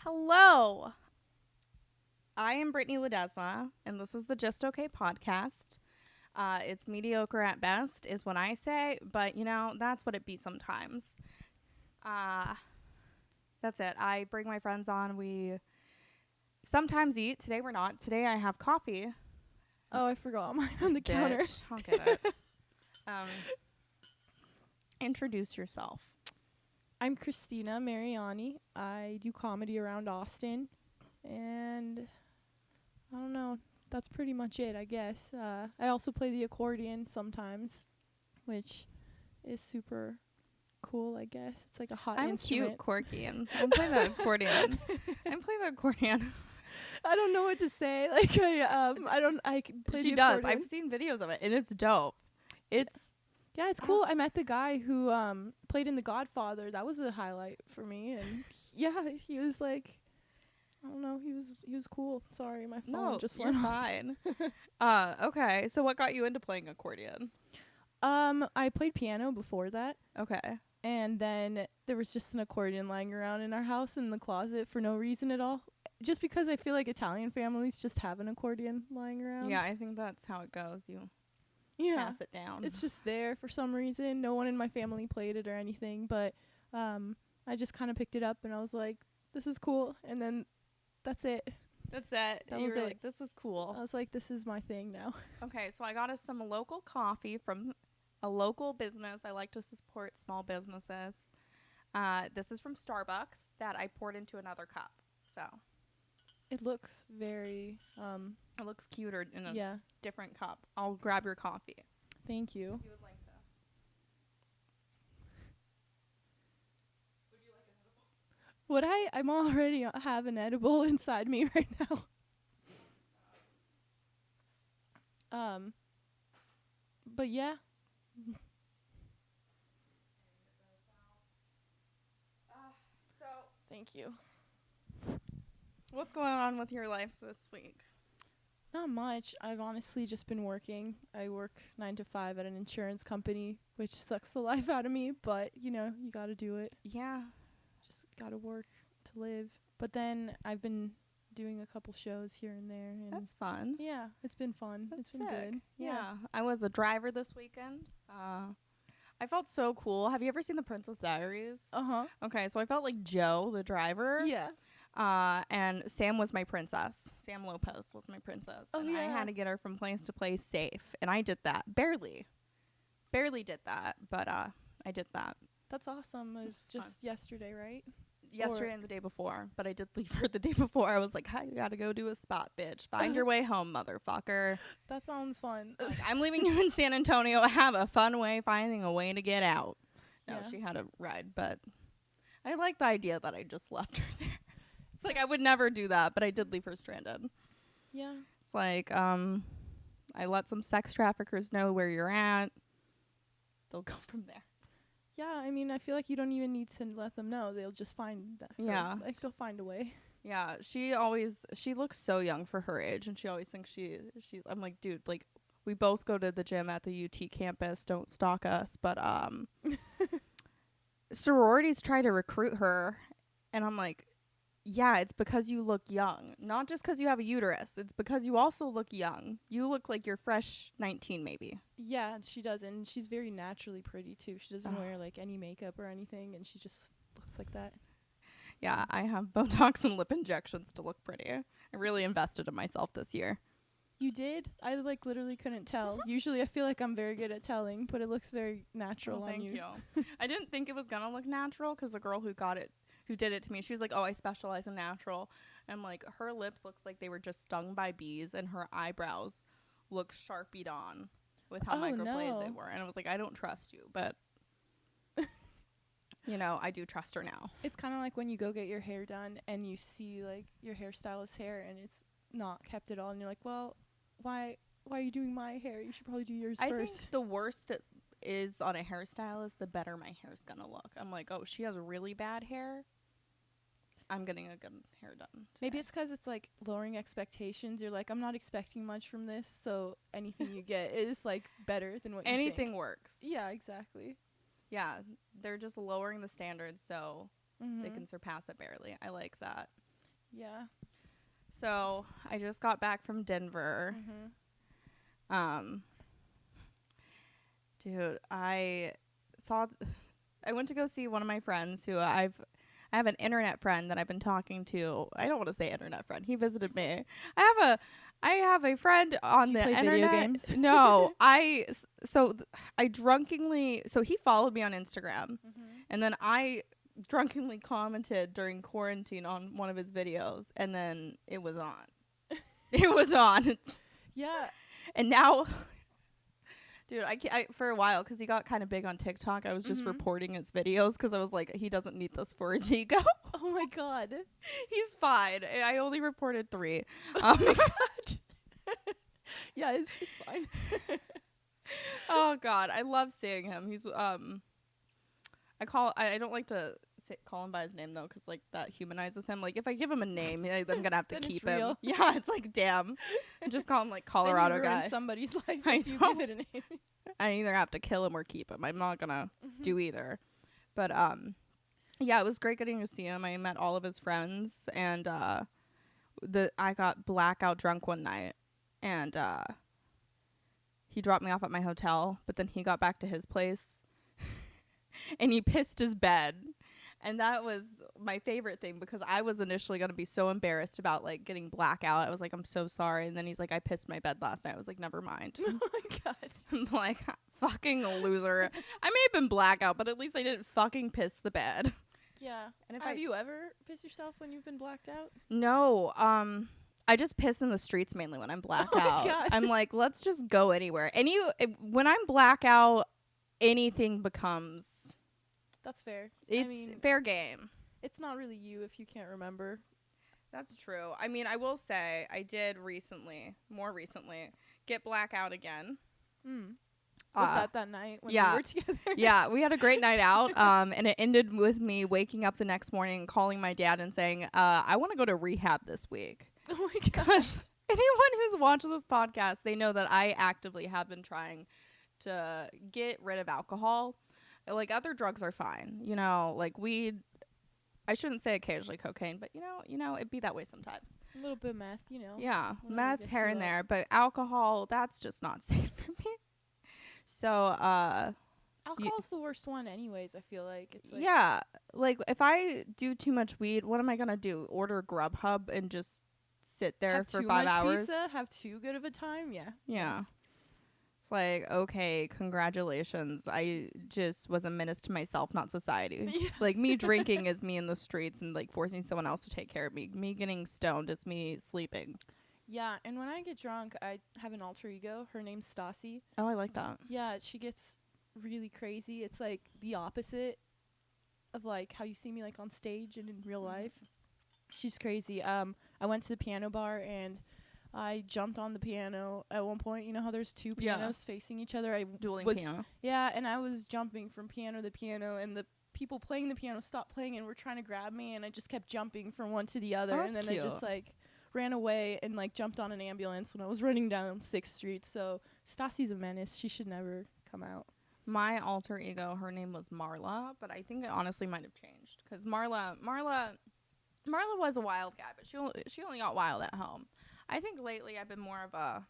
Hello. I am Brittany Ledesma, and this is the Just Okay podcast. It's mediocre at best, is what I say, but that's what it be sometimes. That's it. I bring my friends on. We sometimes eat. Today we're not. Today I have coffee. Oh, I forgot mine on the counter. I'll get it. Introduce yourself. I'm Cristina Mariani. I do comedy around Austin, and I don't know. That's pretty much it, I guess. I also play the accordion sometimes, which is super cool, I guess. It's like a hot instrument. I'm cute, quirky, and I play the accordion. I don't know what to say. Like I can play She the does. accordion. I've seen videos of it, and it's dope. Yeah, it's cool. I met the guy who played in The Godfather. That was a highlight for me. And yeah, he was like, I don't know, he was cool. Sorry, my phone just went off. Fine. Okay. So what got you into playing accordion? I played piano before that. Okay. And then there was just an accordion lying around in our house in the closet for no reason at all. Just because I feel like Italian families just have an accordion lying around. Yeah, I think that's how it goes. You pass it down. It's just there for some reason. No one in my family played it or anything, but I just kind of picked it up and I was like, this is cool. And then that's it. That's it. You were like, this is cool. I was like, this is my thing now. Okay, so I got us some local coffee from a local business. I like to support small businesses. This is from Starbucks that I poured into another cup. So it looks very it looks cuter in a different cup. I'll grab your coffee. Thank you. If you would like to. Would you like an edible? I'm already have an edible inside me right now. But yeah. So thank you. What's going on with your life this week? Not much. I've honestly just been working. I work 9 to 5 at an insurance company, which sucks the life out of me, but you gotta do it. Yeah. Just gotta work to live. But then I've been doing a couple shows here and there. And that's fun. Yeah, it's been fun. That's it's been sick. good. Yeah. I was a driver this weekend. I felt so cool. Have you ever seen The Princess Diaries? Uh-huh. Okay, so I felt like Joe, the driver. Yeah. And Sam was my princess. Sam Lopez was my princess. Oh, and yeah. I had to get her from place to place safe. And I did that. Barely did that, but I did that. That's awesome. It was just yesterday, right? Yesterday and the day before. But I did leave her the day before. I was like, hi, you gotta go do a spot, bitch. Find your way home, motherfucker. That sounds fun. Like, I'm leaving you in San Antonio. Have a fun way finding a way to get out. No, Yeah. she had a ride, but I like the idea that I just left her there. It's like I would never do that, but I did leave her stranded. Yeah. It's like I let some sex traffickers know where you're at. They'll go from there. Yeah, I mean, I feel like you don't even need to let them know. They'll just find that. Yeah. Like, they'll find a way. Yeah, she looks so young for her age, and she always thinks she's. I'm like, dude, like, we both go to the gym at the UT campus. Don't stalk us. But sororities try to recruit her, and I'm like, yeah, it's because you look young. Not just because you have a uterus. It's because you also look young. You look like you're fresh 19, maybe. Yeah, she does. And she's very naturally pretty, too. She doesn't wear, like, any makeup or anything. And she just looks like that. Yeah, I have Botox and lip injections to look pretty. I really invested in myself this year. You did? I, like, literally couldn't tell. Usually I feel like I'm very good at telling, but it looks very natural on you. Thank you. I didn't think it was going to look natural because the girl who did it to me, she was like, oh, I specialize in natural. And like, her lips looks like they were just stung by bees, and her eyebrows look Sharpied on with how microbladed they were. And I was like, I don't trust you, but I do trust her now. It's kind of like when you go get your hair done and you see like your hairstylist's hair and it's not kept at all, and you're like, well, why are you doing my hair? You should probably do yours first. I think the worst it is on a hairstylist, the better my hair's gonna look. I'm like, oh, she has really bad hair. I'm getting a good hair done today. Maybe it's because it's like lowering expectations. You're like, I'm not expecting much from this, so anything you get is like better than what you think. Anything works. Yeah, exactly. Yeah, they're just lowering the standards so they can surpass it barely. I like that. Yeah. So I just got back from Denver. Dude, I went to go see one of my friends who I have an internet friend that I've been talking to. I don't want to say internet friend. He visited me. I have a friend on the internet. Video games? No, I drunkenly. So he followed me on Instagram, and then I drunkenly commented during quarantine on one of his videos, and then it was on. It was on. Yeah. And now, dude, I for a while, because he got kind of big on TikTok, I was just reporting his videos because I was like, he doesn't need this for his ego. Oh my god. He's fine. I only reported 3. Yeah, it's fine. Oh god, I love seeing him. He's I don't like to call him by his name though, because like that humanizes him. Like if I give him a name, I'm gonna have to keep him. Yeah, it's like damn. Just call him like Colorado guy. Somebody's life I if you know. give it a name. I either have to kill him or keep him. I'm not gonna do either. But yeah, it was great getting to see him. I met all of his friends, and I got blackout drunk one night, and he dropped me off at my hotel, but then he got back to his place and he pissed his bed. And that was my favorite thing, because I was initially going to be so embarrassed about like getting blackout. I was like, I'm so sorry. And then he's like, I pissed my bed last night. I was like, never mind. Oh my god. I'm like, fucking loser. I may have been blackout, but at least I didn't fucking piss the bed. Yeah. And if have you ever pissed yourself when you've been blacked out? No. I just piss in the streets mainly when I'm blacked out. God. I'm like, let's just go anywhere. When I'm blackout, anything becomes. That's fair. It's fair game. It's not really you if you can't remember. That's true. I mean, I will say I did more recently, get blackout again. Was that night when we were together? Yeah, we had a great night out, and it ended with me waking up the next morning and calling my dad and saying, I want to go to rehab this week. Oh my god. Because anyone who's watched this podcast, they know that I actively have been trying to get rid of alcohol. Like, other drugs are fine. You know, like weed. I shouldn't say occasionally cocaine, but you know, it'd be that way sometimes. A little bit of meth, you know. Yeah, meth here and there, but alcohol, that's just not safe for me. So, alcohol's the worst one anyways, I feel like. It's like yeah, like if I do too much weed, what am I going to do? Order Grubhub and just sit there for 5 hours? Pizza, have too good of a time? Yeah. Yeah. It's like, okay, congratulations. I just was a menace to myself, not society. Yeah. Like, me drinking is me in the streets and, like, forcing someone else to take care of me. Me getting stoned is me sleeping. Yeah, and when I get drunk, I have an alter ego. Her name's Stassi. Oh, I like that. Yeah, she gets really crazy. It's, like, the opposite of, like, how you see me, like, on stage and in real life. She's crazy. I went to the piano bar, and I jumped on the piano at one point. You know how there's 2 pianos facing each other? Dueling piano. Yeah, and I was jumping from piano to piano, and the people playing the piano stopped playing and were trying to grab me, and I just kept jumping from one to the other. And then cute. I just, like, ran away and, like, jumped on an ambulance when I was running down 6th Street. So Stassi's a menace. She should never come out. My alter ego, her name was Marla, but I think it honestly might have changed. Because Marla was a wild guy, but she only got wild at home. I think lately I've been more of a...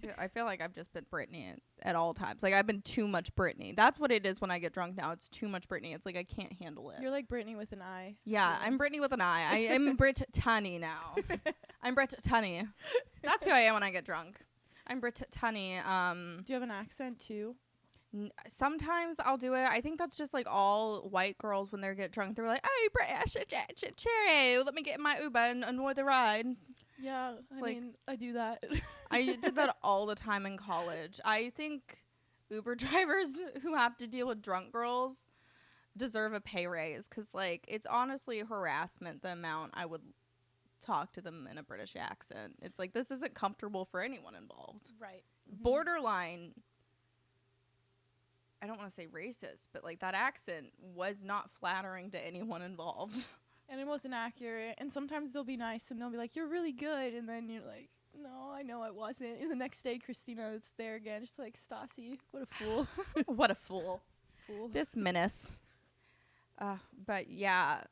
Dude, I feel like I've just been Britney at all times. Like, I've been too much Britney. That's what it is when I get drunk now. It's too much Britney. It's like I can't handle it. You're like Britney with an I. Yeah, I'm Britney with an I. I am Brit Tunny now. I'm Brit Tunny. That's who I am when I get drunk. I'm Brit Tunny. Do you have an accent, too? Sometimes I'll do it. I think that's just like all white girls when they get drunk. They're like, "Hey, British, cherry, let me get in my Uber and annoy the ride." Yeah, I mean, I do that. I did that all the time in college. I think Uber drivers who have to deal with drunk girls deserve a pay raise, because like it's honestly harassment the amount I would talk to them in a British accent. It's like, this isn't comfortable for anyone involved. Right. Borderline. I don't want to say racist, but like that accent was not flattering to anyone involved. And it wasn't accurate. And sometimes they'll be nice and they'll be like, "You're really good." And then you're like, "No, I know I wasn't." And the next day, Cristina is there again. She's like, "Stassi, what a fool." What a fool. Fool. This menace. But yeah,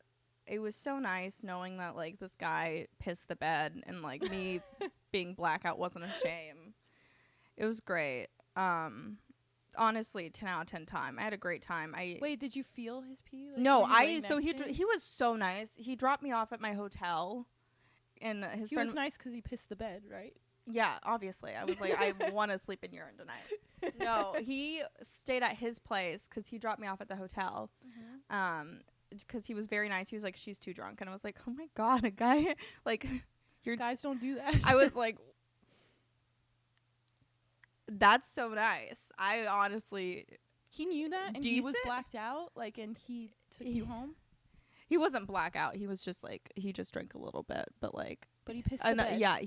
it was so nice knowing that like this guy pissed the bed and like me being blackout wasn't a shame. It was great. Honestly, 10 out of 10 time. I had a great time. Wait, did you feel his pee? Like, No, so he was so nice. He dropped me off at my hotel, and his he friend was nice because he pissed the bed, right? Yeah, obviously. I was like, I want to sleep in urine tonight. No, he stayed at his place because he dropped me off at the hotel. Because he was very nice. He was like, she's too drunk. And I was like, oh my God, a guy. Like, your guys don't do that. I was like, that's so nice. I honestly. He knew that and he was blacked out, like, and he took you home? He wasn't blackout. He was just like, he just drank a little bit, but like. But he pissed the bed. Yeah,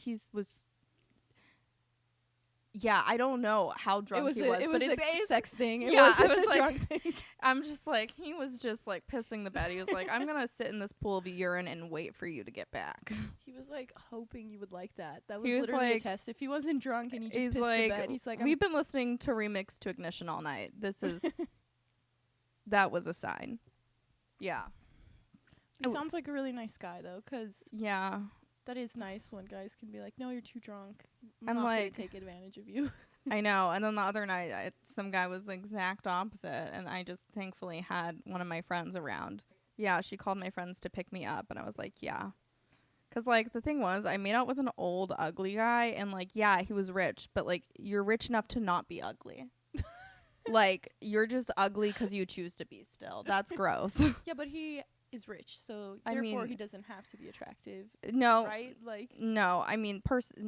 yeah, I don't know how drunk he was. It was a sex thing. Yeah, I was like, drunk thing. I'm just like, he was just like pissing the bed. He was like, I'm going to sit in this pool of urine and wait for you to get back. He was like hoping you would like that. That was literally a test. If he wasn't drunk and he just pissed the bed, he's like, we've been listening to Remix to Ignition all night. That was a sign. Yeah. He sounds like a really nice guy though, because yeah. That is nice when guys can be like, no, you're too drunk. I'm not like, gonna take advantage of you. I know. And then the other night, some guy was the exact opposite. And I just thankfully had one of my friends around. Yeah, she called my friends to pick me up. And I was like, yeah. Because, like, the thing was, I made out with an old, ugly guy. And, like, yeah, he was rich. But, like, you're rich enough to not be ugly. Like, you're just ugly because you choose to be still. That's gross. Yeah, but he is rich, so therefore he doesn't have to be attractive. No, right? Like, no, I mean,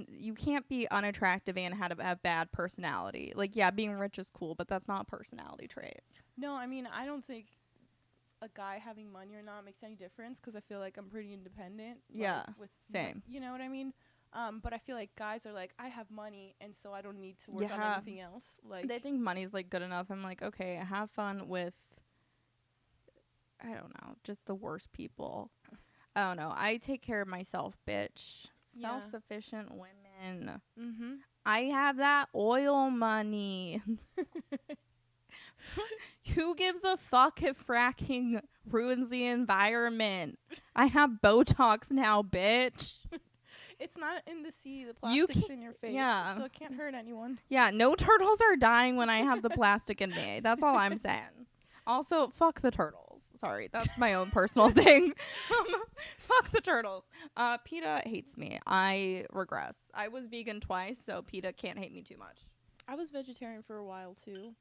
you can't be unattractive and have bad personality. Like, yeah, being rich is cool, but that's not a personality trait. No, I mean, I don't think a guy having money or not makes any difference because I feel like I'm pretty independent. Yeah, with same. You know what I mean? But I feel like guys are like, I have money, and so I don't need to work on anything else. Like, they think money's like good enough. I'm like, okay, have fun with. I don't know, just the worst people. I don't know. I take care of myself, bitch. Yeah. Self-sufficient women. Mm-hmm. I have that oil money. Who gives a fuck if fracking ruins the environment? I have Botox now, bitch. It's not in the sea. The plastic's in your face. Yeah. So it can't hurt anyone. Yeah, no turtles are dying when I have the plastic in me. That's all I'm saying. Also, fuck the turtles. Sorry, that's my own personal thing. Fuck the turtles. PETA hates me. I regress. I was vegan twice, so PETA can't hate me too much. I was vegetarian for a while, too.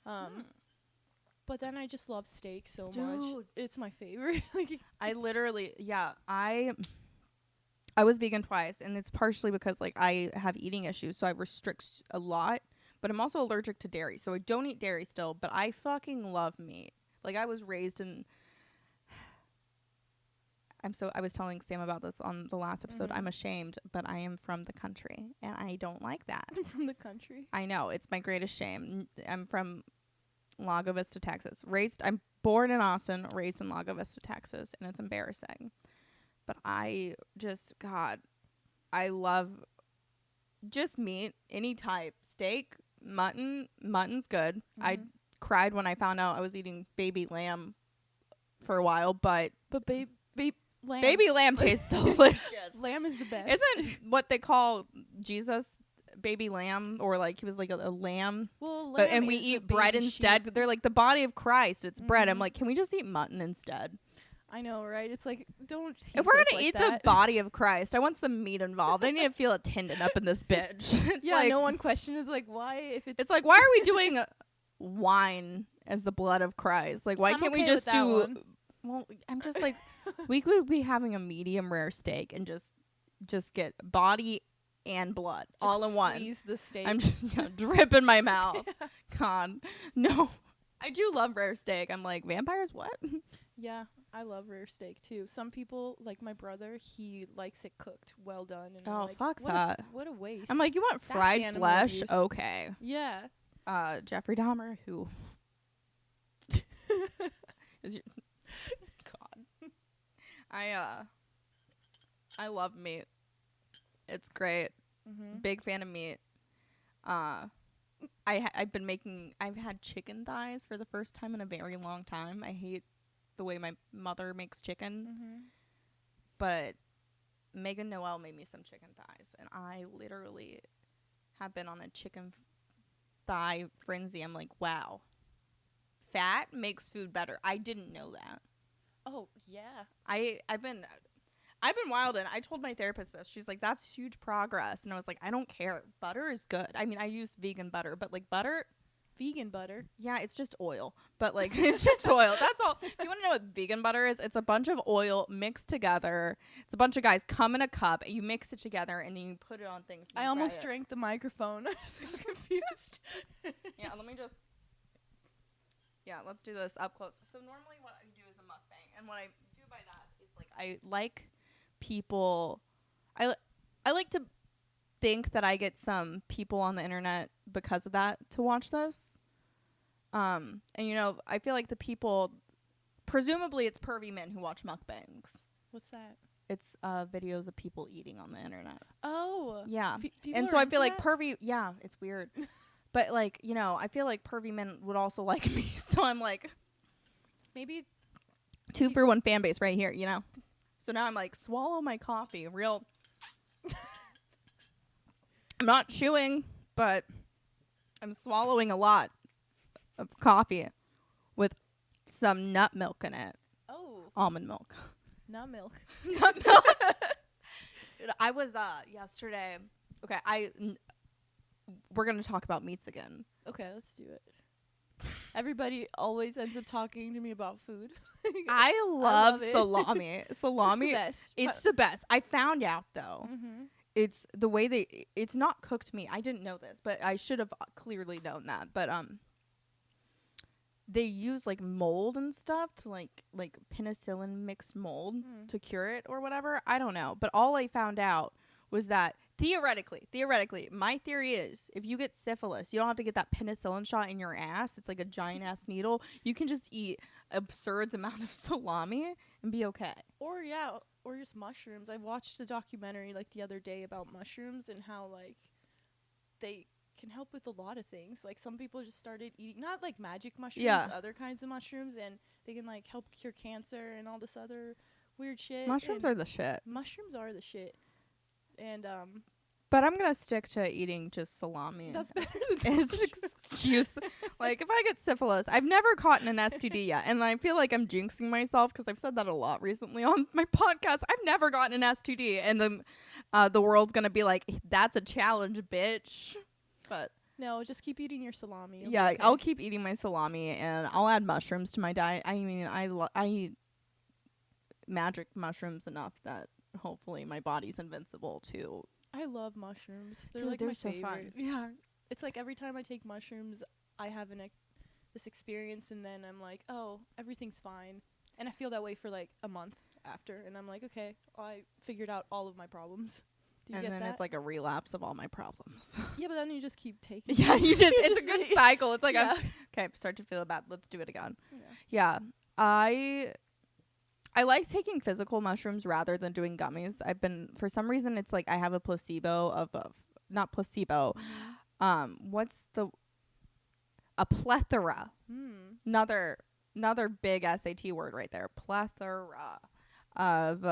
But then I just love steak so much. It's my favorite. I literally, yeah, I was vegan twice, and it's partially because, like, I have eating issues, so I restrict a lot. But I'm also allergic to dairy, so I don't eat dairy still, but I fucking love meat. Like, I was raised in... I was telling Sam about this on the last episode. Mm-hmm. I'm ashamed, but I am from the country, and I don't like that. From the country? I know. It's my greatest shame. I'm from Lago Vista, Texas. I'm born in Austin, raised in Lago Vista, Texas, and it's embarrassing. But I just... God, I love just meat, any type. Steak, mutton. Mutton's good. Mm-hmm. I cried when I found out I was eating baby lamb for a while, but lamb. Baby lamb tastes delicious. Lamb is the best. Isn't what they call Jesus baby lamb, or like he was like a lamb? Well, lamb and we eat bread instead. They're like the body of Christ. It's bread. I'm like, can we just eat mutton instead? I know, right? It's like, don't. If we're gonna eat the body of Christ, I want some meat involved. I need to feel a tendon up in this bitch. Yeah, like, no one question is like, why? If it's like, why are we doing wine as the blood of Christ? Like, why can't we just do? One. Well, I'm just like, we could be having a medium rare steak and just get body and blood just all in one. Squeeze the steak. I'm just drip in my mouth. Yeah. God, no. I do love rare steak. I'm like, vampires, what? Yeah, I love rare steak too. Some people, like my brother, he likes it cooked, well done. And oh, like, fuck that. What a waste. I'm like, you want fried flesh? Abuse. Okay. Yeah. Jeffrey Dahmer, who is your God. I love meat. It's great. Mm-hmm. Big fan of meat. I've had chicken thighs for the first time in a very long time. I hate the way my mother makes chicken. Mm-hmm. But Megan Noel made me some chicken thighs, and I literally have been on a chicken thigh frenzy. I'm like, wow, fat makes food better. I didn't know that. Oh yeah. I've been wildin'. I told my therapist this. She's like, that's huge progress, and I was like, I don't care. Butter is good. I mean, I use vegan butter, but like butter. Vegan butter. Yeah, it's just oil. But like it's just oil. That's all. If you want to know what vegan butter is, it's a bunch of oil mixed together. It's a bunch of guys come in a cup, and you mix it together and then you put it on things. I almost drank the microphone. I just got confused. Yeah, let's do this up close. So normally what I do is a mukbang, and what I do by that is like I like people I like to think that I get some people on the internet because of that to watch this. And you know, I feel like the people, presumably it's pervy men who watch mukbangs. What's that? It's videos of people eating on the internet. Oh. Yeah. People And so I feel like that? pervy, yeah, it's weird. But like, you know, I feel like pervy men would also like me. So I'm like, maybe 2 for 1 fan base right here, you know? So now I'm like, swallow my coffee. Real. I'm not chewing, but I'm swallowing a lot of coffee with some nut milk in it. Oh. Almond milk. Nut milk. Nut milk. Dude, I was yesterday. Okay, we're gonna talk about meats again. Okay, let's do it. Everybody always ends up talking to me about food. I love it. salami. Salami. It's the best. It's the best. I found out though. Mm-hmm. It's the way it's not cooked meat. I didn't know this, but I should have clearly known that. But they use like mold and stuff to like penicillin mixed mold to cure it or whatever. I don't know. But all I found out was that theoretically, my theory is if you get syphilis, you don't have to get that penicillin shot in your ass. It's like a giant ass needle. You can just eat absurd amount of salami and be okay. Or just mushrooms. I watched a documentary like the other day about mushrooms and how like they can help with a lot of things. Like some people just started eating not like magic mushrooms, other kinds of mushrooms, and they can like help cure cancer and all this other weird shit. Mushrooms are the shit. Mushrooms are the shit. And but I'm gonna stick to eating just salami. That's better than as an excuse. Like if I get syphilis, I've never caught an STD yet, and I feel like I'm jinxing myself because I've said that a lot recently on my podcast. I've never gotten an STD, and the world's gonna be like, "That's a challenge, bitch." But no, just keep eating your salami. Yeah, okay. I'll keep eating my salami, and I'll add mushrooms to my diet. I mean, I eat magic mushrooms enough that hopefully my body's invincible too. I love mushrooms. They're Dude, like they're my so favorite. fun. Yeah, it's like every time I take mushrooms, I have this experience, and then I'm like, oh, everything's fine, and I feel that way for like a month after, and I'm like, okay, I figured out all of my problems. Do you And get then that? it's like a relapse of all my problems. Yeah, but then you just keep taking. Yeah, it. it's a good cycle. It's like, yeah. okay, start to feel bad. Let's do it again. Yeah. Yeah, I like taking physical mushrooms rather than doing gummies. For some reason, it's like I have a placebo not placebo. What's a plethora. Another big SAT word right there. Plethora of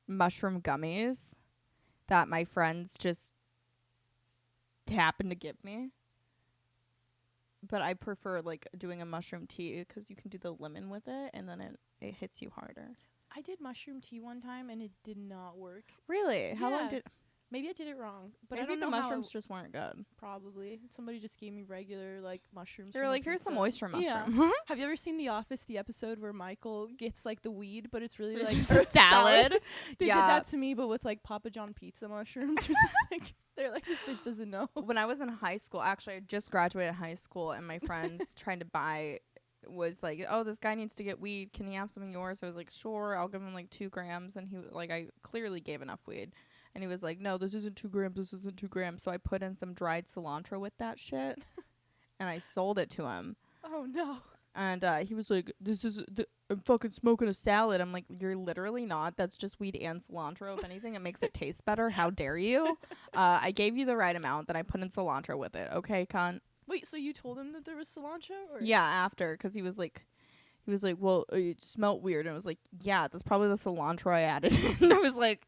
mushroom gummies that my friends just happen to give me. But I prefer like doing a mushroom tea because you can do the lemon with it, and then it hits you harder. I did mushroom tea one time, and it did not work. Really? How long did? Maybe I did it wrong, but Maybe I don't the know mushrooms just weren't good. Probably somebody just gave me regular like mushrooms. They were like, "Here's the moisture mushroom." Yeah. Have you ever seen The Office, the episode where Michael gets like the weed, but it's really like just a salad? They did that to me, but with like Papa John pizza mushrooms or something. They're like, this bitch doesn't know. When I was in high school, actually, I just graduated high school, and my friends trying to buy was like, "Oh, this guy needs to get weed. Can he have some of yours?" So I was like, "Sure, I'll give him like 2 grams." And I clearly gave enough weed. And he was like, "No, this isn't 2 grams. This isn't 2 grams." So I put in some dried cilantro with that shit, and I sold it to him. Oh no! And he was like, "I'm fucking smoking a salad." I'm like, "You're literally not. That's just weed and cilantro. If anything, it makes it taste better. How dare you?" I gave you the right amount. Then I put in cilantro with it. Okay, cunt. Wait, so you told him that there was cilantro? Or? Yeah, after, because he was like, He was like, well, it smelled weird. And I was like, yeah, that's probably the cilantro I added. And I was like,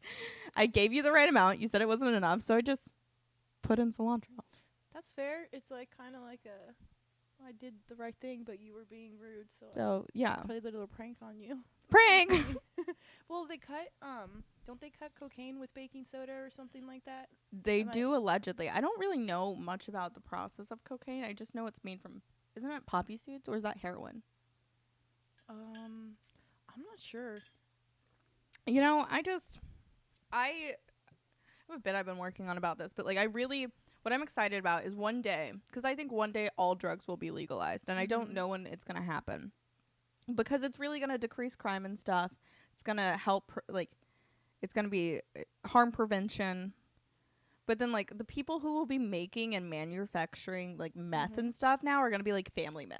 I gave you the right amount. You said it wasn't enough, so I just put in cilantro. That's fair. It's like kind of like I did the right thing, but you were being rude, so yeah. played a little prank on you. Prank! Well, they cut, don't they cut cocaine with baking soda or something like that? They do allegedly. I don't really know much about the process of cocaine. I just know it's made from, isn't it poppy seeds or is that heroin? I'm not sure. You know, I have a bit I've been working on about this, but like what I'm excited about is one day, because I think one day all drugs will be legalized, and I don't know when it's going to happen, because it's really going to decrease crime and stuff. It's going to help, it's going to be harm prevention. But then, like, the people who will be making and manufacturing, like, meth and stuff now are going to be, like, family men.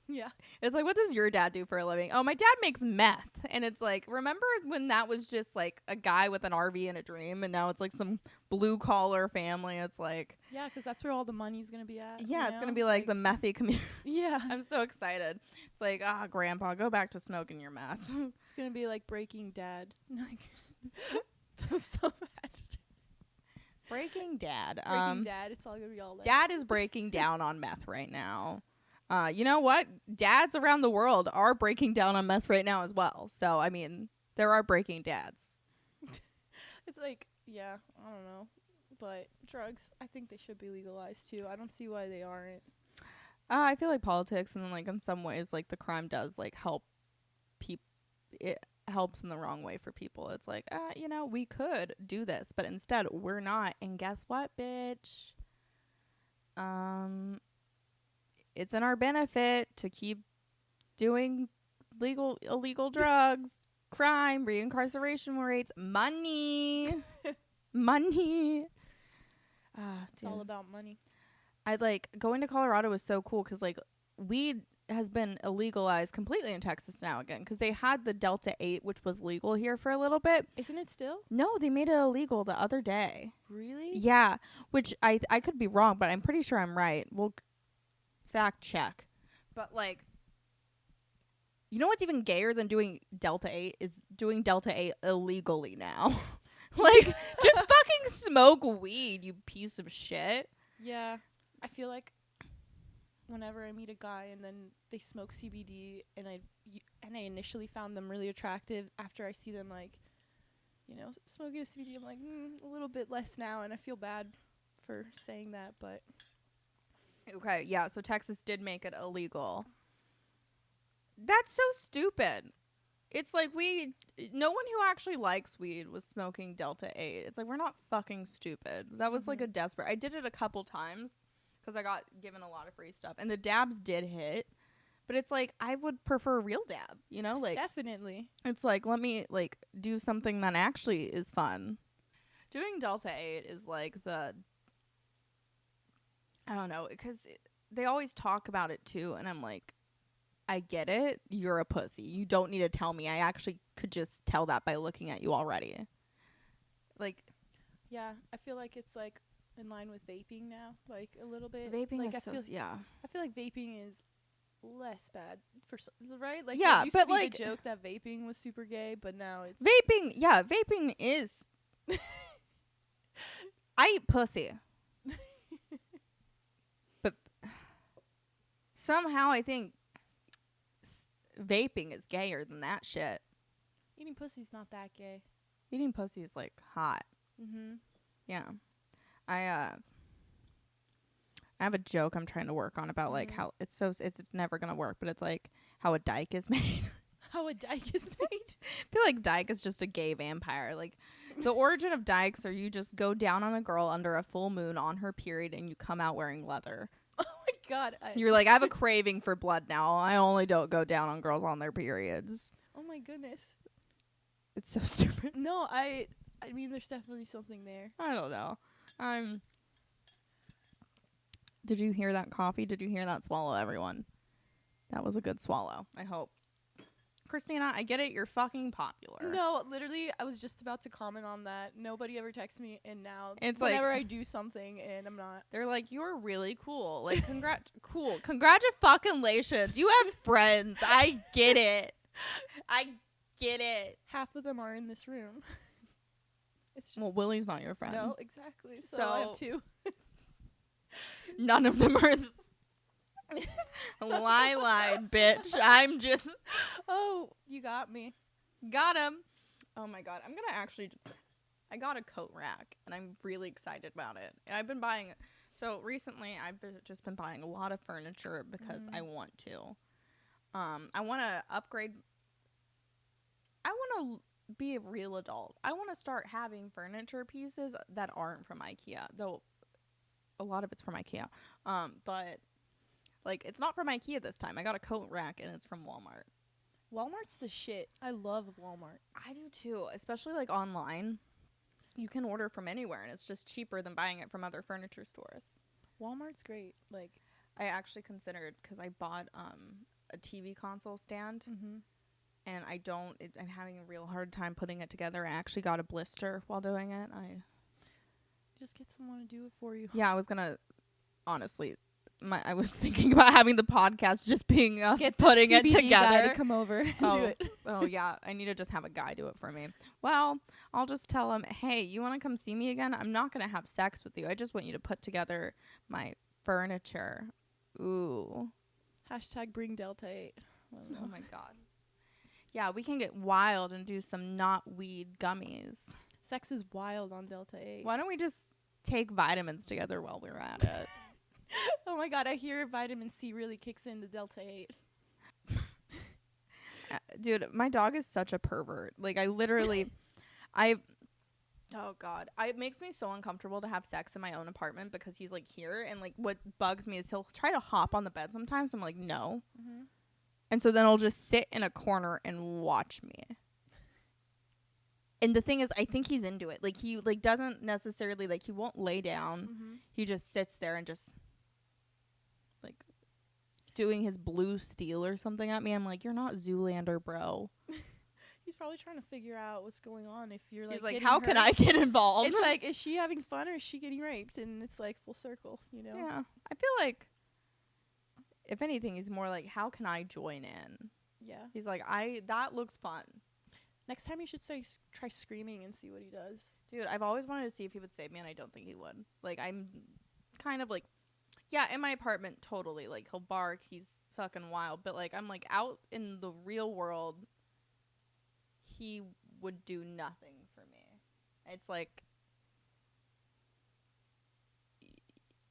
Yeah. It's like, what does your dad do for a living? Oh, my dad makes meth. And it's like, remember when that was just like a guy with an RV and a dream, and now it's like some blue collar family? It's like, yeah, because that's where all the money's gonna be at. Yeah, it's gonna be like the methy community. Yeah. I'm so excited. It's like, grandpa, go back to smoking your meth. It's gonna be like Breaking Dad. That was so bad. Breaking Dad. Breaking Dad. It's all gonna be all that. Dad is breaking down on meth right now. You know what? Dads around the world are breaking down on meth right now as well. So, I mean, there are breaking dads. It's like, yeah, I don't know. But drugs, I think they should be legalized too. I don't see why they aren't. I feel like politics and, like, in some ways, like, the crime does, like, help people. It helps in the wrong way for people. It's like, you know, we could do this, but instead we're not. And guess what, bitch? It's in our benefit to keep doing illegal drugs, crime, reincarceration rates, money. Money. It's all about money. Going to Colorado was so cool because, like, weed has been illegalized completely in Texas now again, because they had the Delta 8, which was legal here for a little bit. Isn't it still? No, they made it illegal the other day. Really? Yeah, which I could be wrong, but I'm pretty sure I'm right. We'll fact check. But, like, you know what's even gayer than doing Delta 8 is doing Delta 8 illegally now. Like, just fucking smoke weed, you piece of shit. Yeah. I feel like whenever I meet a guy and then they smoke CBD and I initially found them really attractive, after I see them, like, you know, smoking a CBD, I'm like, a little bit less now, and I feel bad for saying that, but... Okay, yeah, so Texas did make it illegal. That's so stupid. It's like no one who actually likes weed was smoking Delta 8. It's like, we're not fucking stupid. That was like a desperate... I did it a couple times because I got given a lot of free stuff. And the dabs did hit. But it's like, I would prefer a real dab, you know? Like, definitely. It's like, let me, like, do something that actually is fun. Doing Delta 8 is like I don't know, because they always talk about it too, and I'm like, I get it. You're a pussy. You don't need to tell me. I actually could just tell that by looking at you already. Like, yeah, I feel like it's like in line with vaping now, like a little bit. Vaping like, is yeah. I feel like vaping is less bad right? Like, yeah, it used but to be like the joke that vaping was super gay, but now it's vaping. Yeah, vaping is. I eat pussy. But somehow I think vaping is gayer than that shit. Eating pussy's not that gay. Eating pussy is like hot. Yeah. I have a joke I'm trying to work on about like how it's never gonna work, but it's like how a dyke is made. How a dyke is made? I feel like dyke is just a gay vampire. Like, the origin of dykes are you just go down on a girl under a full moon on her period and you come out wearing leather. Oh my god. You're like, I have a craving for blood now. I only don't go down on girls on their periods. Oh my goodness. It's so stupid. No, I mean, there's definitely something there. I don't know. Did you hear that coffee? Did you hear that swallow, everyone? That was a good swallow, I hope. Christina, I get it. You're fucking popular. No, literally, I was just about to comment on that. Nobody ever texts me, and now It's whenever like, I do something and I'm not. they're like, you're really cool. Like, congratulations. You have friends. I get it. I get it. Half of them are in this room. It's just Well, Willie's not your friend. no, exactly. So I have two. None of them are in this. Lied, bitch. I'm just Oh, you got me. got him. Oh my god, I'm gonna actually. I got a coat rack, and I'm really excited about it. And I've been buying. So recently, just been buying a lot of furniture because I want to. I want to upgrade. I want to be a real adult. I want to start having furniture pieces that aren't from IKEA, though. A lot of it's from IKEA, but like it's not from IKEA this time. I got a coat rack and it's from Walmart. Walmart's the shit. I love Walmart. I do too, especially like online. You can order from anywhere and it's just cheaper than buying it from other furniture stores. Walmart's great. Like I actually considered, because I bought a TV console stand, and I'm having a real hard time putting it together. I actually got a blister while doing it. just get someone to do it for you. Yeah, I was gonna, honestly, I was thinking about having the podcast just being us putting it together. Guy to come over and do it. Oh yeah, I need to just have a guy do it for me. Well, I'll just tell him, hey, you want to come see me again? I'm not gonna have sex with you. I just want you to put together my furniture. Ooh. # bring Delta 8. Oh my god. Yeah, we can get wild and do some not weed gummies. Sex is wild on Delta 8. Why don't we just take vitamins together while we're at it? Oh my god, I hear vitamin C really kicks in the Delta 8. Dude, my dog is such a pervert. Like, I literally, oh god, it makes me so uncomfortable to have sex in my own apartment because he's like here, and like what bugs me is he'll try to hop on the bed sometimes. I'm like, no. And so then I'll just sit in a corner and watch me. And the thing is, I think he's into it. Like, he like doesn't necessarily, like, he won't lay down. He just sits there and just like doing his blue steel or something at me. I'm like, you're not Zoolander, bro. He's probably trying to figure out what's going on. If you're like, he's like, how can I get involved? It's like, is she having fun or is she getting raped? And it's like full circle, you know? Yeah. I feel like, if anything, he's more like, how can I join in? Yeah. He's like, that looks fun. Next time you should try screaming and see what he does. Dude, I've always wanted to see if he would save me, and I don't think he would. Like, I'm kind of like, yeah, in my apartment, totally. Like, he'll bark, he's fucking wild. But, like, I'm like, out in the real world, he would do nothing for me. It's like,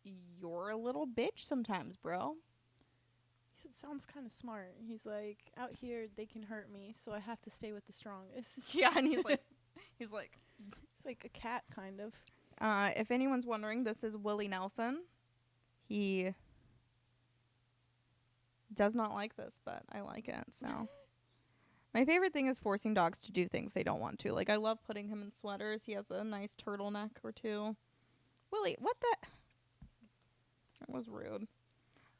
you're a little bitch sometimes, bro. It sounds kind of smart. He's like, out here they can hurt me, so I have to stay with the strongest. Yeah, and he's like, it's like a cat kind of. If anyone's wondering, this is Willie Nelson. He does not like this, but I like it. So my favorite thing is forcing dogs to do things they don't want to. Like, I love putting him in sweaters. He has a nice turtleneck or two. Willie, what the? That was rude.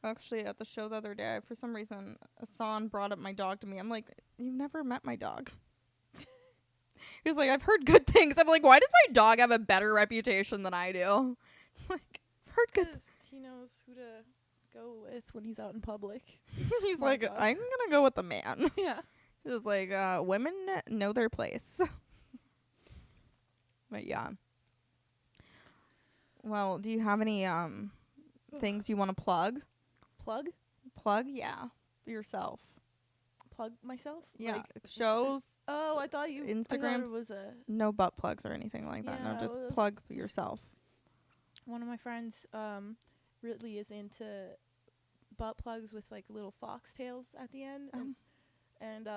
Actually, at the show the other day, for some reason, Hassan brought up my dog to me. I'm like, you've never met my dog. He was like, I've heard good things. I'm like, why does my dog have a better reputation than I do? It's like, I've heard good things. He knows who to go with when he's out in public. He's like, dog. I'm going to go with the man. Yeah. He was like, women know their place. But yeah. Well, do you have any things you want to plug? Plug, yeah. Yourself. Plug myself? Yeah. Like shows. Oh, I thought Instagrams. It was no butt plugs or anything like that. Yeah, no, just plug yourself. One of my friends really is into butt plugs with like little foxtails at the end. And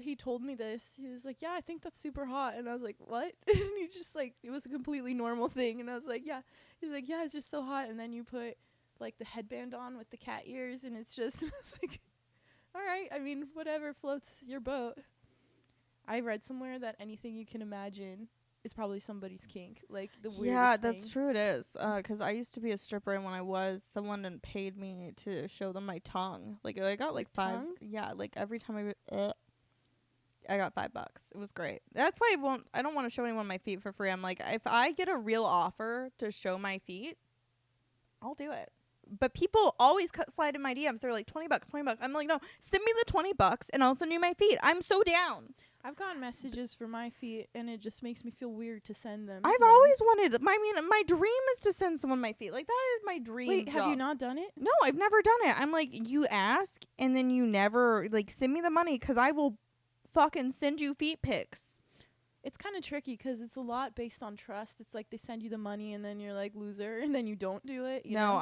he told me this. He was like, yeah, I think that's super hot. And I was like, what? And he just like, it was a completely normal thing. And I was like, yeah. He's like, yeah, it's just so hot. And then you put like the headband on with the cat ears, and it's just it's like, all right, I mean, whatever floats your boat. I read somewhere that anything you can imagine is probably somebody's kink, like the weirdest Yeah, thing. that's true. It is, because I used to be a stripper, and when I was, someone paid me to show them my tongue. Like, I got like 5. Tongue? Yeah, like every time I got $5. It was great. That's why I don't want to show anyone my feet for free. I'm like, if I get a real offer to show my feet, I'll do it. But people always slide in my DMs. They're like, $20, $20. I'm like, no, send me the $20 and I'll send you my feet. I'm so down. I've gotten messages for my feet, and it just makes me feel weird to send them. I've always wanted. My dream is to send someone my feet. Like, that is my dream. Wait, job. have you not done it? No, I've never done it. I'm like, you ask and then you never like send me the money because I will fucking send you feet pics. It's kind of tricky because it's a lot based on trust. It's like they send you the money and then you're like loser and then you don't do it. You know?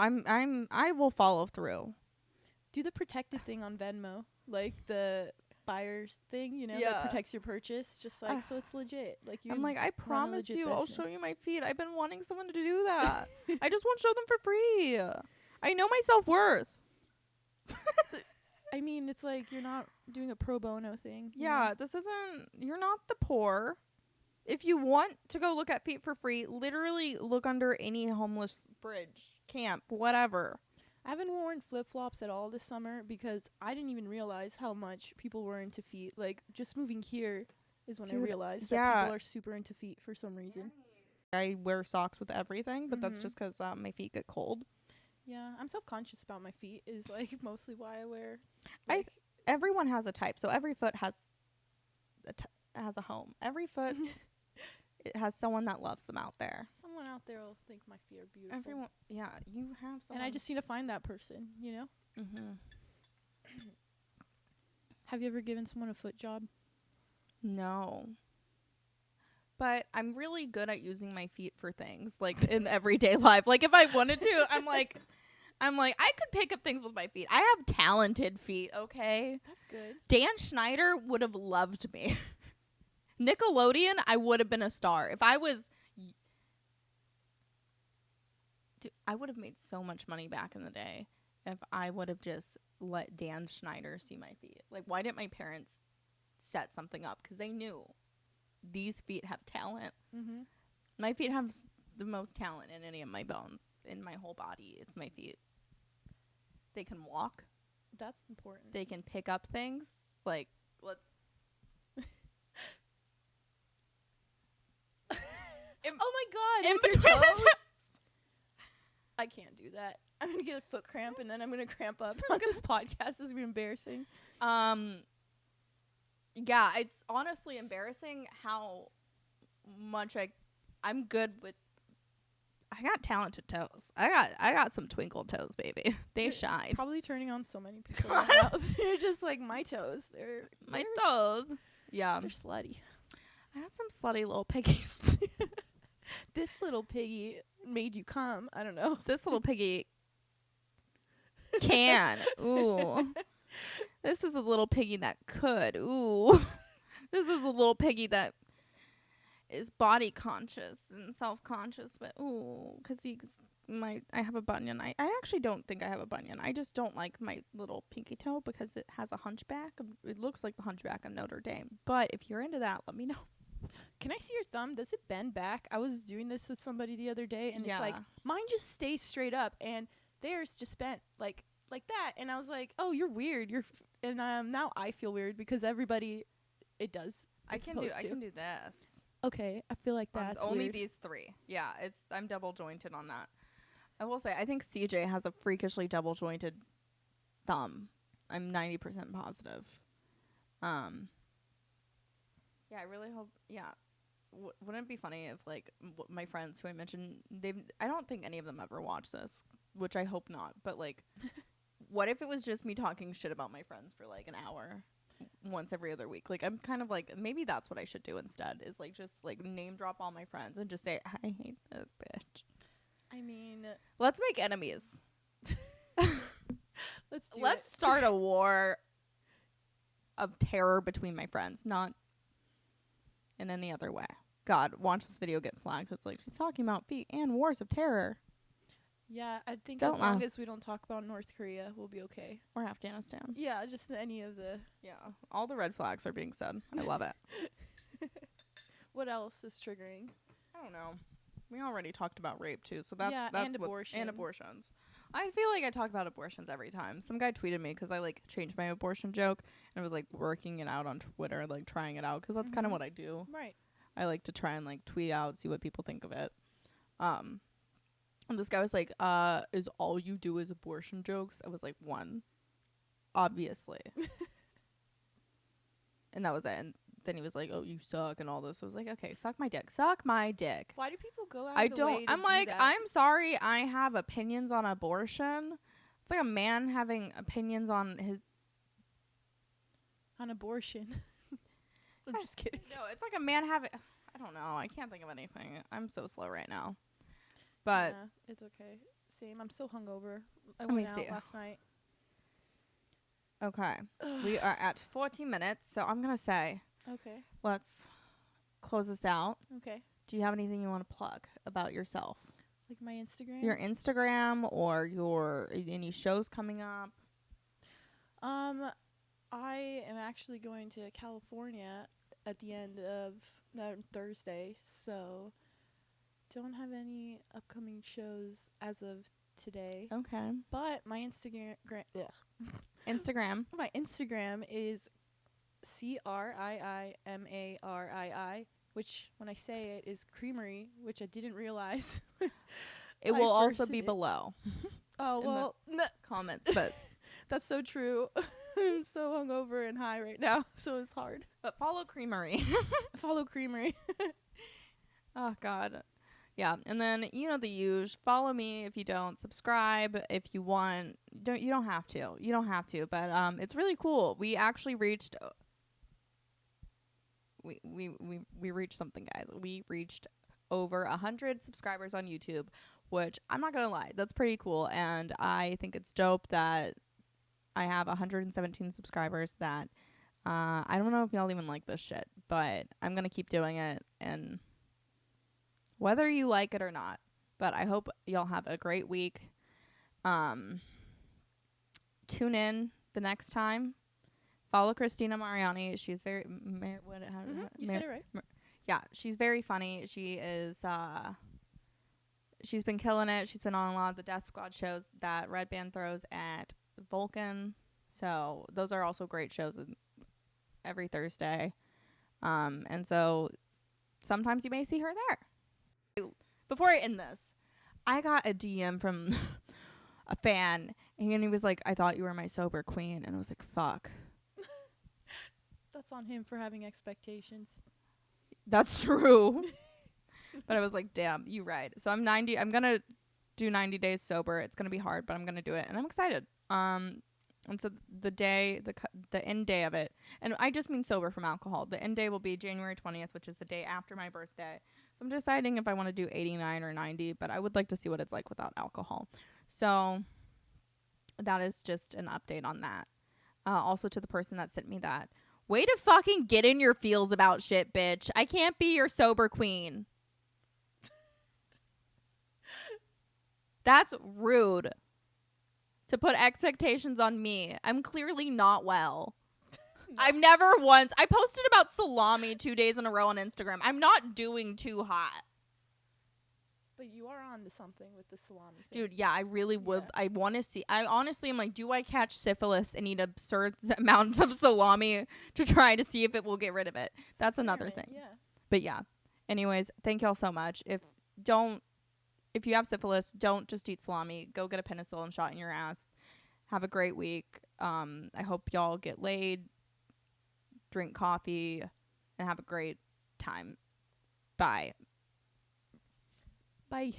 I will follow through. Do the protected thing on Venmo, like the buyer's thing, you know, Yeah. that protects your purchase. Just like so it's legit. Like I'm like, I promise you, I'll show business. you my feet. I've been wanting someone to do that. I just won't show them for free. I know my self-worth. I mean, it's like you're not doing a pro bono thing. Yeah, this isn't. You're not the poor. If you want to go look at feet for free, literally look under any homeless bridge, camp, whatever. I haven't worn flip-flops at all this summer because I didn't even realize how much people were into feet. Like, just moving here is when I realized that people are super into feet for some reason. I wear socks with everything, but that's Mhm. just 'cause my feet get cold. Yeah, I'm self-conscious about my feet is, like, mostly why I wear, I like, Everyone has a type, so every foot has has a home. Every foot it has someone that loves them out there. someone out there will think my feet are beautiful. Everyone, yeah, you have someone. And I just need to find that person, you know? Mm-hmm. Have you ever given someone a foot job? No. But I'm really good at using my feet for things, like in everyday life. Like if I wanted to, I'm like, I could pick up things with my feet. I have talented feet, okay? That's good. Dan Schneider would have loved me. Nickelodeon, I would have been a star. If I was... Dude, I would have made so much money back in the day if I would have just let Dan Schneider see my feet. Like, why didn't my parents set something up? Because they knew these feet have talent. Mm-hmm. My feet have the most talent in any of my bones. In my whole body, it's my feet. They can walk. That's important. They can pick up things. Like, let's... Oh my god! In with your between the toes? toes. I can't do that. I'm gonna get a foot cramp and then I'm gonna cramp up on this podcast. This is gonna be embarrassing. Yeah, it's honestly embarrassing how much I'm good with. I got talented toes. I got some twinkle toes, baby. They shine. Probably turning on so many people right now. They're just like my toes. My toes. Yeah. They're slutty. I got some slutty little piggies. This little piggy made you come. I don't know. This little piggy can. Ooh. This is a little piggy that could. Ooh. This is a little piggy that is body conscious and self-conscious, but ooh, because I have a bunion. I actually don't think I have a bunion. I just don't like my little pinky toe because it has a hunchback. It looks like the hunchback of Notre Dame. But if you're into that, let me know. Can I see your thumb? Does it bend back? I was doing this with somebody the other day, and Yeah. it's like mine just stays straight up, and theirs just bent like that. And I was like, "Oh, you're weird." And now I feel weird because everybody, it does. I can do this. Okay, I feel like that's only weird. these three. Yeah, I'm double jointed on that. I will say I think CJ has a freakishly double jointed thumb. I'm 90% positive. Yeah, I really hope. Yeah, wouldn't it be funny if like my friends who I mentioned, I don't think any of them ever watch this, which I hope not. But like, what if it was just me talking shit about my friends for like an hour? Once every other week. Like I'm kind of like maybe that's what I should do instead is like just like name drop all my friends and just say I hate this bitch. I mean, Let's make enemies. let's start a war of terror between my friends, not in any other way. God, watch this video get flagged. It's like she's talking about feet and wars of terror. Yeah, I think Don't as long laugh. as we don't talk about North Korea, we'll be okay. Or Afghanistan. Yeah, just any of the. Yeah, all the red flags are being said. I love it. What else is triggering? I don't know. We already talked about rape too, so that's and what's- abortion. and abortions. I feel like I talk about abortions every time. Some guy tweeted me because I like changed my abortion joke and I was like working it out on Twitter, like trying it out because that's kind of what I do. Right. I like to try and like tweet out, see what people think of it. And this guy was like, is all you do is abortion jokes? I was like, one, obviously. And that was it. And then he was like, oh, you suck and all this. I was like, okay, suck my dick. Suck my dick. Why do people go out I of the way don't. to I'm do like, that? I'm sorry. I have opinions on abortion. It's like a man having opinions on his. On abortion. I'm just kidding. No, it's like a man having. I don't know. I can't think of anything. I'm so slow right now. But yeah, it's okay. Same. I'm so hungover. I me went out see. last night. okay, we are at 40 minutes. So I'm gonna say, Okay. let's close this out. Okay. Do you have anything you want to plug about yourself? Like my Instagram. Your Instagram or your any shows coming up? I am actually going to California at the end of Thursday, so don't have any upcoming shows as of today. Okay. But my Instagram Instagram. my Instagram is CRIIMARII, which when I say it is creamery, which I didn't realize. It will also be below. Oh, well, Comments, but that's so true. I'm so hungover and high right now, so it's hard. but follow Creamery. Follow creamery. Oh God. Yeah, and then you know the usual. Follow me if you don't. Subscribe if you want. You don't have to. You don't have to, but it's really cool. We actually reached we reached something, guys. We reached over 100 subscribers on YouTube, which I'm not going to lie, that's pretty cool, and I think it's dope that I have 117 subscribers that I don't know if y'all even like this shit, but I'm going to keep doing it, and whether you like it or not. But I hope y'all have a great week. Tune in the next time. Follow Cristina Mariani. She's very You said it right. Yeah, she's very funny. She is she's been killing it. She's been on a lot of the Death Squad shows that Red Band throws at Vulcan. So those are also great shows every Thursday. And so sometimes you may see her there. Before I end this, I got a DM from a fan, and he was like, I thought you were my sober queen. And I was like, fuck. That's on him for having expectations. That's true. But I was like, damn, you right. So I'm going to do 90 days sober. It's going to be hard, but I'm going to do it. And I'm excited. And so the end day of it, and I just mean sober from alcohol. The end day will be January 20th, which is the day after my birthday. So I'm deciding if I want to do 89 or 90, but I would like to see what it's like without alcohol. So that is just an update on that. Also to the person that sent me that. Way to fucking get in your feels about shit, bitch. I can't be your sober queen. That's rude. To put expectations on me. I'm clearly not well. I've never once. I posted about salami 2 days in a row on Instagram. I'm not doing too hot. But you are on to something with the salami thing. Dude, yeah, I really would. Yeah. I want to see. I honestly am like, do I catch syphilis and eat absurd amounts of salami to try to see if it will get rid of it? That's another thing. Yeah. But yeah. Anyways, thank y'all so much. If you have syphilis, don't just eat salami. Go get a penicillin shot in your ass. Have a great week. I hope y'all get laid, drink coffee, and have a great time. Bye. Bye.